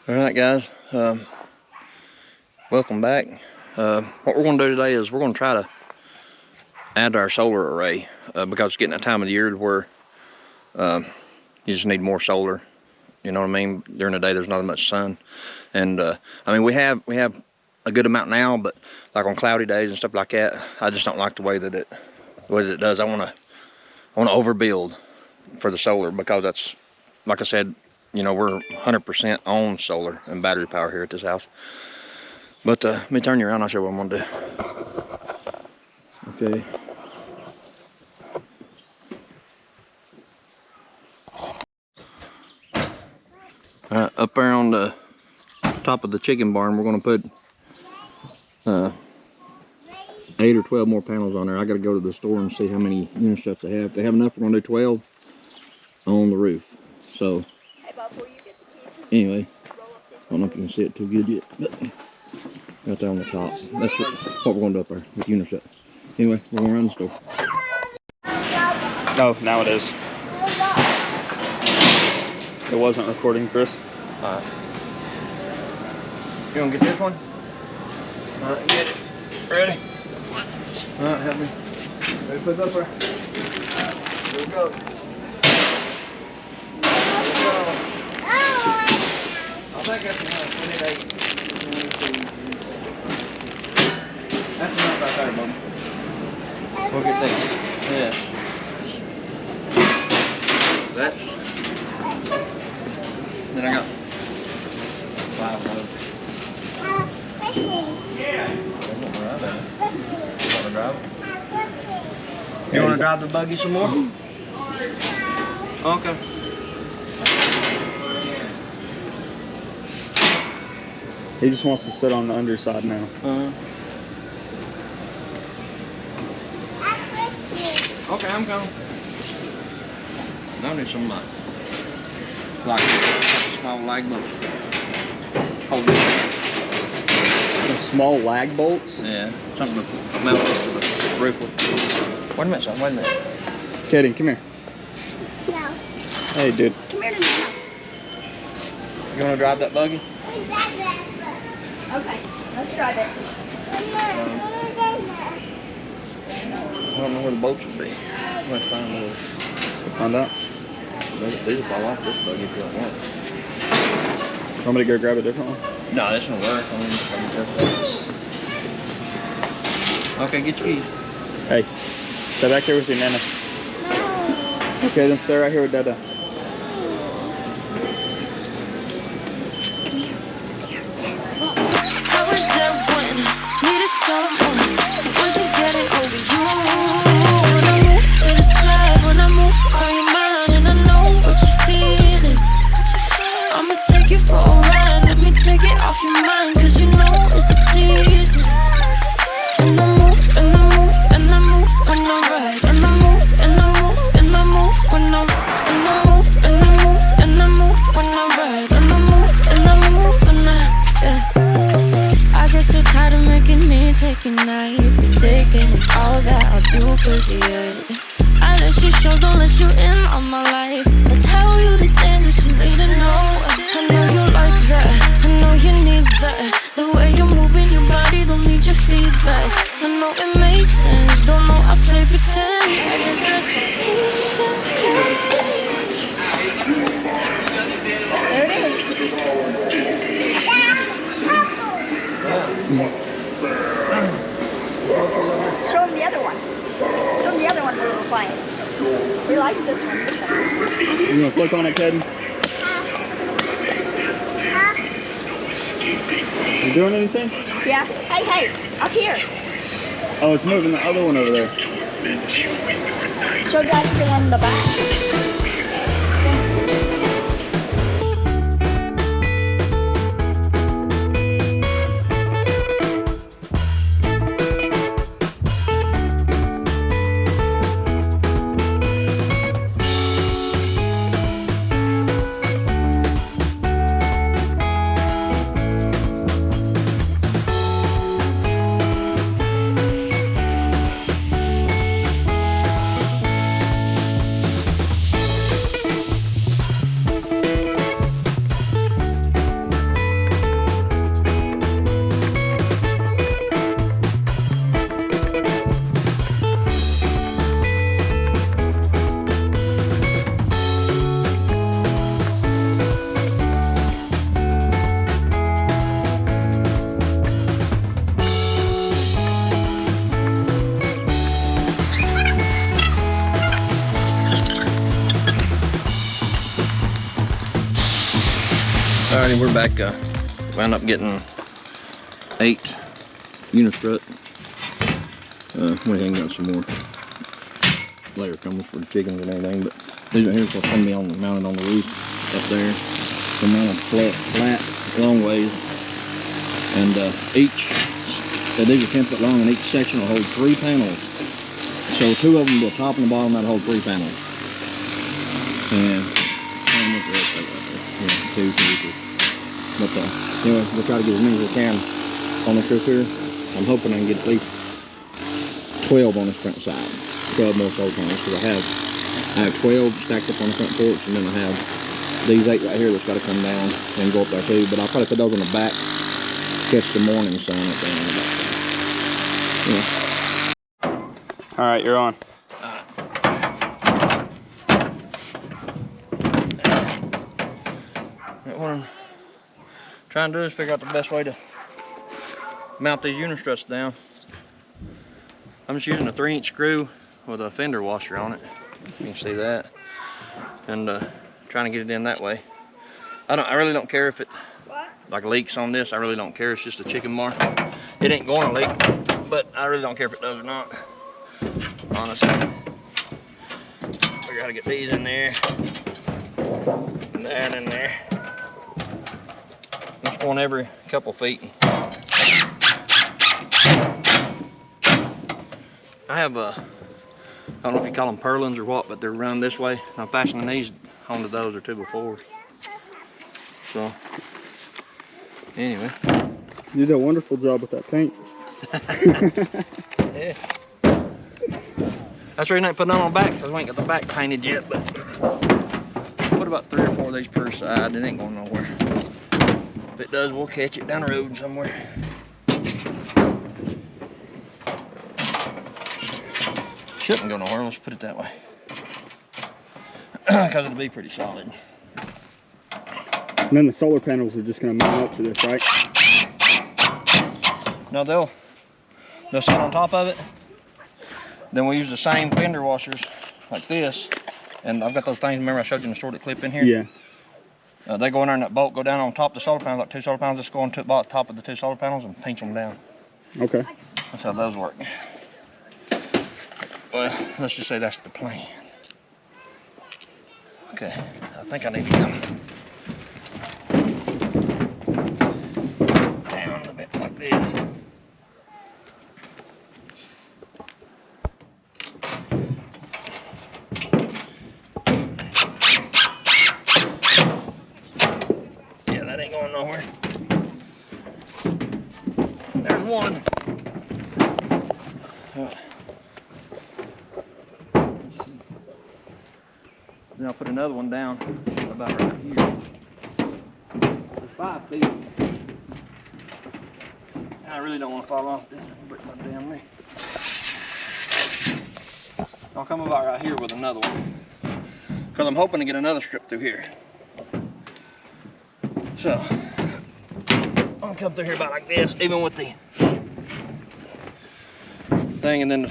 All right, guys, welcome back. What we're going to do today is we're going to try to add to our solar array because it's getting that time of the year where you just need more solar. You know what I mean? During the day, there's not as much sun, and I mean we have a good amount now, but like on cloudy days and stuff like that, I just don't like the way that it does. I want to overbuild for the solar because that's, like I said, you know, we're 100% on solar and battery power here at this house. But let me turn you around, I'll show you what I'm gonna do. Okay. Alright, up there on the top of the chicken barn, we're gonna put 8 or 12 more panels on there. I gotta go to the store and see how many unit steps they have. If they have enough, we're gonna do 12 on the roof. So anyway, I don't know if you can see it too good yet, but right there on the top. That's what we're going to do up there with unit set. Anyway, we're going around the store. No, now it is. It wasn't recording, Chris. Alright. You want to get this one? Alright, get it. Ready? Alright, help me. Ready to put it up there? Here we go. I think that's enough. 28. That's enough right there, Mom. We'll get that. Yeah. That. Then I got 5 of those. Yeah. You want to drive? You want to drive the buggy some more? Okay. He just wants to sit on the underside now. Okay, I'm going. Now I need some like small lag bolts. Hold it. Some small lag bolts? Yeah, something to mount it to the roof with. Wait a minute, son. Wait a minute. Kaden, come here. No. Hey, dude. Come here to me. You want to drive that buggy? Okay, let's drive it. I don't know where the bolts would be. I'm going to find those. Find out. These will fall off this buggy if you don't want it. Want me to go grab a different one? No, this will work. Okay, get your keys. Hey, stay back there with your nana. No. Okay, then stay right here with Dada. I let you show, don't let you in on my life. I tell you the things that you need to know. I know you like that, I know you need that. The way you're moving your body, don't need your feedback. I know it makes sense, don't know I play pretend. I guess I seem to change. There it is. Show him the other one. Show him the other one we were playing. He likes this one for some reason. You want to click on it, Kaden? You doing anything? Yeah. Hey, hey, up here. Oh, it's moving the other one over there. Show Daddy the one in the back. Alrighty, we're back. Wound up getting 8 unistrut. Went ahead and got some more layer comers for the chickens and everything, but these right here are going to be mounted on the roof up there. So mounted flat, long ways, and these are 10 foot long, and each section will hold 3 panels. So 2 of them, the top and the bottom, that'll hold 3 panels. And two. But anyway, we'll try to get as many as we can on this roof here. I'm hoping I can get at least 12 on this front side. 12 more solar panels, because I have 12 stacked up on the front porch, and then I have these 8 right here that's got to come down and go up there too. But I'll probably put those on the back, catch the morning sun up there on the back. Yeah. All right, you're on. What I'm trying to do is figure out the best way to mount these unistruts down. I'm just using a 3-inch screw with a fender washer on it. You can see that, and trying to get it in that way. I really don't care if it like leaks on this. I really don't care. It's just a chicken mark. It ain't going to leak, but I really don't care if it does or not. Honestly, figure out how to get these in there and that in there. Just going every couple feet. I have I don't know if you call them purlins or what, but they're run this way. I'm fastening these onto those or 2x4s. So anyway, You did a wonderful job with that paint. yeah. That's the reason I ain't putting on back, because we ain't got the back painted yet. But put about 3 or 4 of these per side. It ain't going nowhere. If it does, we'll catch it down the road somewhere. Shouldn't go nowhere, let's put it that way. Because it'll be pretty solid. And then the solar panels are just going to mount up to this, right? No, they'll sit on top of it. Then we'll use the same fender washers like this. And I've got those things, remember I showed you in the store that clip in here? Yeah. They go in there and that bolt go down on top of the solar panels, like 2 solar panels. Just go on top of the 2 solar panels and pinch them down. Okay. That's how those work. Well, let's just say that's the plan. Okay, I think I need to come down a bit like this. Yeah, that ain't going nowhere. There's one. Then I'll put another one down about right here. It's 5 feet. I really don't want to fall off this. Break my damn knee. I'll come about right here with another one, because I'm hoping to get another strip through here. So I'm gonna come through here about like this, even with the thing, and then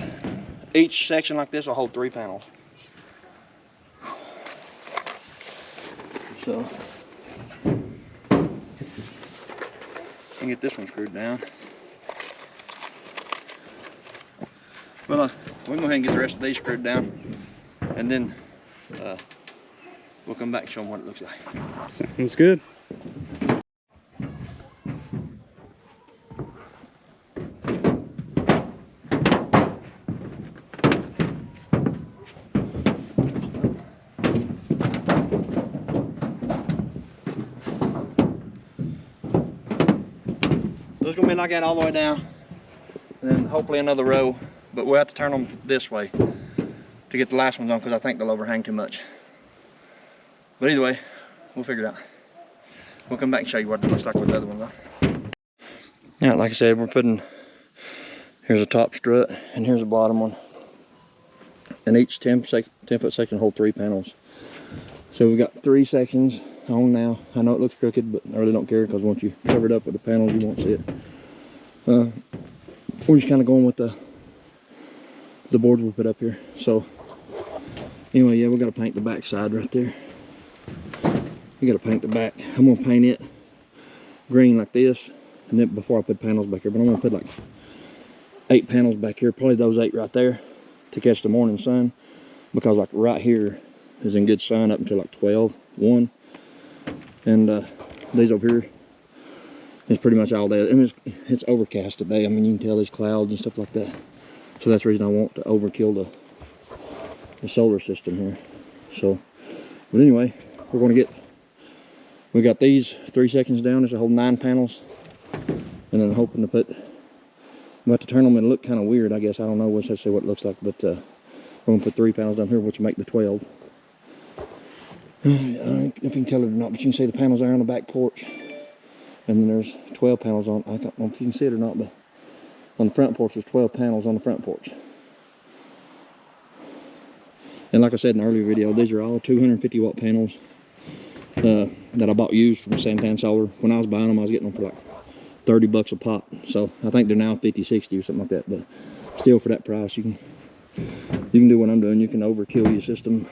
each section like this will hold 3 panels. So I can get this one screwed down. Well, we can go ahead and get the rest of these screwed down, and then we'll come back and show them what it looks like. Sounds good. So it's going to be like that all the way down, and then hopefully another row, but we'll have to turn them this way to get the last ones on, because I think they'll overhang too much. But either way, we'll figure it out. We'll come back and show you what it looks like with the other ones on. Yeah, like I said, we're putting, here's a top strut and here's a bottom one, and each 10 foot section hold 3 panels. So we've got 3 sections on now. I know it looks crooked, but I really don't care, because once you cover it up with the panels, you won't see it. We're just kind of going with the boards we put up here. So anyway, yeah, we got to paint the back side right there. We got to paint the back. I'm gonna paint it green like this, and then before I put panels back here. But I'm gonna put like 8 panels back here, probably those 8 right there, to catch the morning sun, because like right here is in good sun up until like 12, 1, and these over here is pretty much all day. I mean, it's overcast today. I mean, you can tell there's clouds and stuff like that. So that's the reason I want to overkill the solar system here. So, but anyway, we got these 3 sections down. There's a whole 9 panels, and then I'm hoping to put, I'm about to turn them and look kind of weird, I guess. I don't know. We'll see what it looks like, but we're gonna put 3 panels down here, which will make the 12. I don't know if you can tell it or not, but you can see the panels there on the back porch, and then there's 12 panels on. I don't know if you can see it or not, but on the front porch, there's 12 panels on the front porch. And like I said in the earlier video, these are all 250 watt panels that I bought used from Santan Solar. When I was buying them, I was getting them for like 30 bucks a pop. So I think they're now 50, 60 or something like that. But still, for that price, you can do what I'm doing. You can overkill your system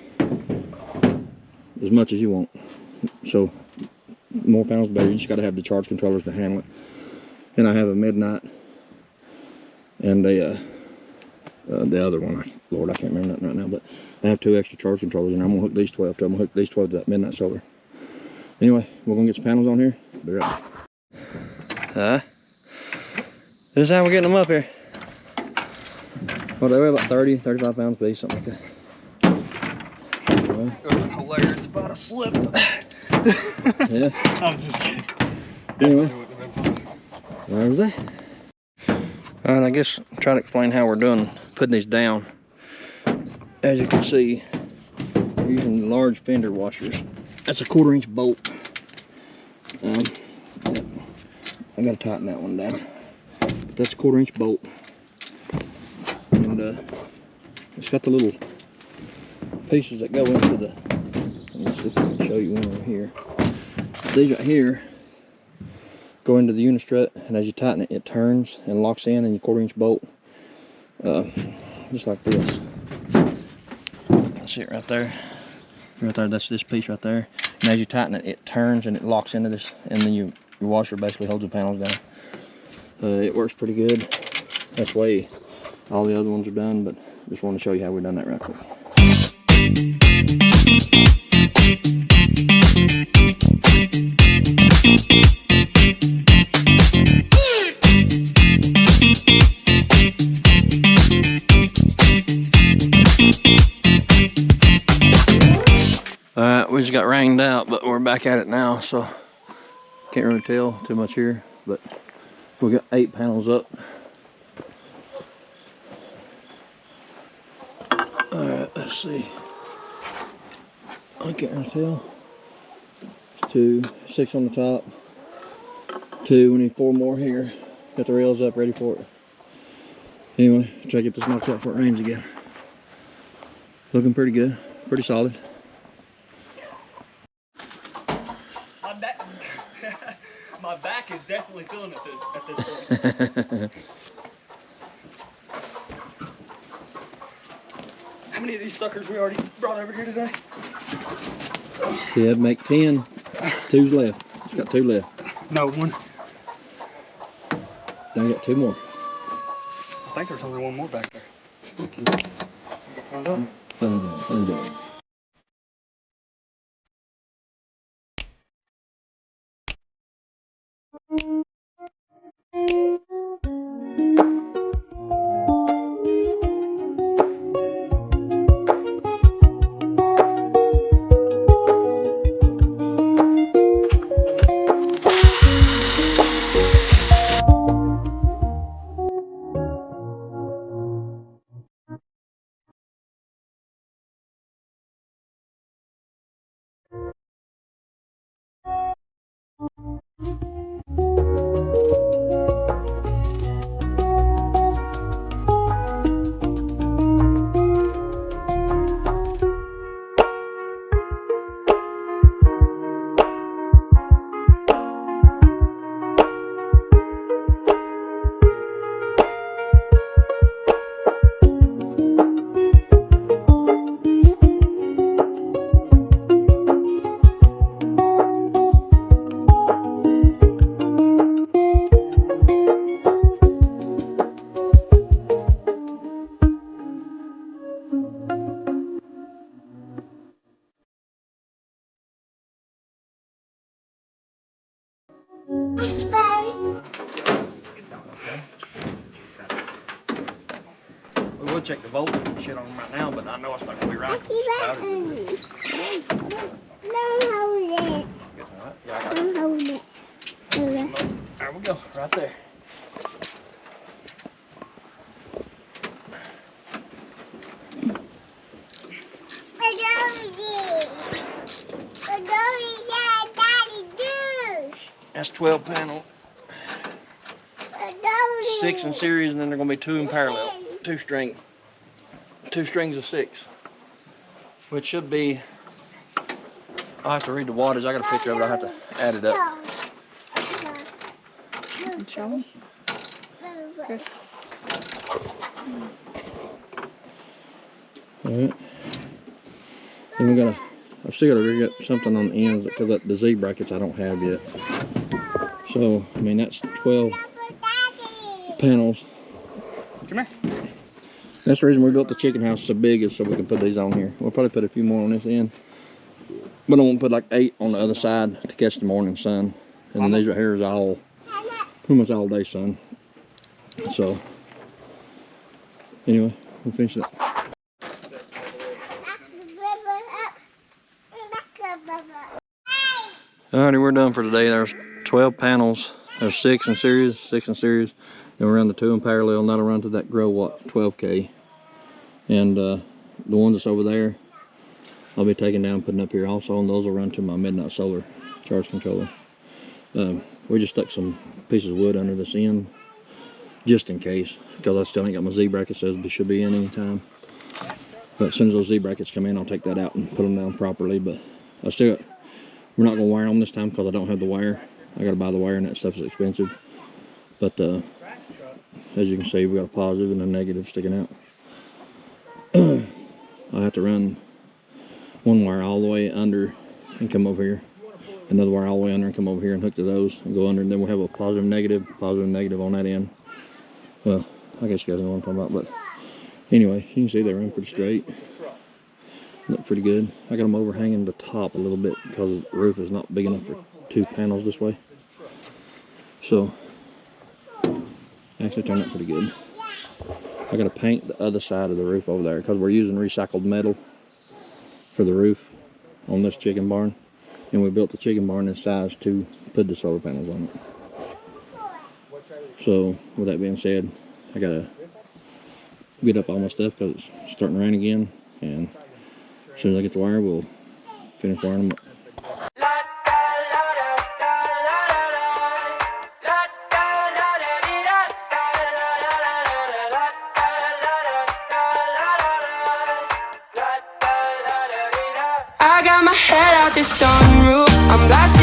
as much as you want. So more panels the better. You just got to have the charge controllers to handle it. And I have a midnight and the other one, Lord, I can't remember nothing right now, but I have 2 extra charge controllers, and I'm gonna hook these 12 to them. I'm gonna hook these 12 to that midnight solar. Anyway, we're gonna get some panels on here. Be right back. This is how we're getting them up here. Well, they weigh about 30, 35 pounds a piece, something like that. Anyway. Hilarious about a slip. Yeah. I'm just kidding. Anyway, there's that. Alright, I guess I'll try to explain how we're doing putting these down. As you can see, we're using large fender washers. That's a 1/4 inch bolt. I gotta tighten that one down. But that's a 1/4 inch bolt. And it's got the little pieces that go into the, let me see if I can show you one over here. These right here go into the unistrut, and as you tighten it, it turns and locks in your 1/4 inch bolt. Just like this. See it right there. Right there, that's this piece right there. And as you tighten it, it turns and it locks into this, and then your washer basically holds the panels down. It works pretty good. That's the way all the other ones are done, but just want to show you how we've done that right quick. We just got rained out, but we're back at it now, so can't really tell too much here, but we got 8 panels up. Alright, let's see. I can't really tell. It's 2, 6 on the top. 2, we need 4 more here. Got the rails up ready for it. Anyway, try to get this knocked out before it rains again. Looking pretty good, pretty solid. My back is definitely feeling it at this point. How many of these suckers we already brought over here today? See, I'd make 10. 2's left. It's got 2 left. No, 1. Now I got 2 more. I think there's only 1 more back there. We will check the voltage and shit on them right now, but I know it's not gonna be right. There we go, right there. That's 12 panel, 6 in series, and then they're gonna be 2 in parallel, 2 strings of 6, which should be. I'll have to read the wattage. I got a picture of it. I'll have to add it up. Show me. Alright. Then I've still got to rig up something on the ends because the Z brackets I don't have yet. So, I mean, that's 12 panels. Come here. That's the reason we built the chicken house so big, is so we can put these on here. We'll probably put a few more on this end. But I'm going to put like 8 on the other side to catch the morning sun. And then these right here is all, pretty much all day sun. So, anyway, we'll finish it up. Alrighty, we're done for today. There's 12 panels. There's 6 in series. Then we run the 2 in parallel, and that'll run to that grow watt 12K. And the ones that's over there, I'll be taking down and putting up here also, and those will run to my midnight solar charge controller. We just stuck some pieces of wood under this end, just in case, because I still ain't got my Z brackets, as they should be in anytime. But as soon as those Z brackets come in, I'll take that out and put them down properly. But we're not gonna wire them this time because I don't have the wire. I gotta buy the wire, and that stuff is expensive. But as you can see, we got a positive and a negative sticking out. I have to run one wire all the way under and come over here, another wire all the way under and come over here and hook to those and go under, and then we'll have a positive and negative on that end. Well, I guess you guys know what I'm talking about, but anyway, you can see they run pretty straight. Look pretty good. I got them overhanging the top a little bit because the roof is not big enough for 2 panels this way. So, actually turned out pretty good. I got to paint the other side of the roof over there because we're using recycled metal for the roof on this chicken barn. And we built the chicken barn in size to put the solar panels on it. So, with that being said, I got to get up all my stuff because it's starting to rain again. And as soon as I get the wire, we'll finish wiring them up. I got my head out the sunroof, I'm blasting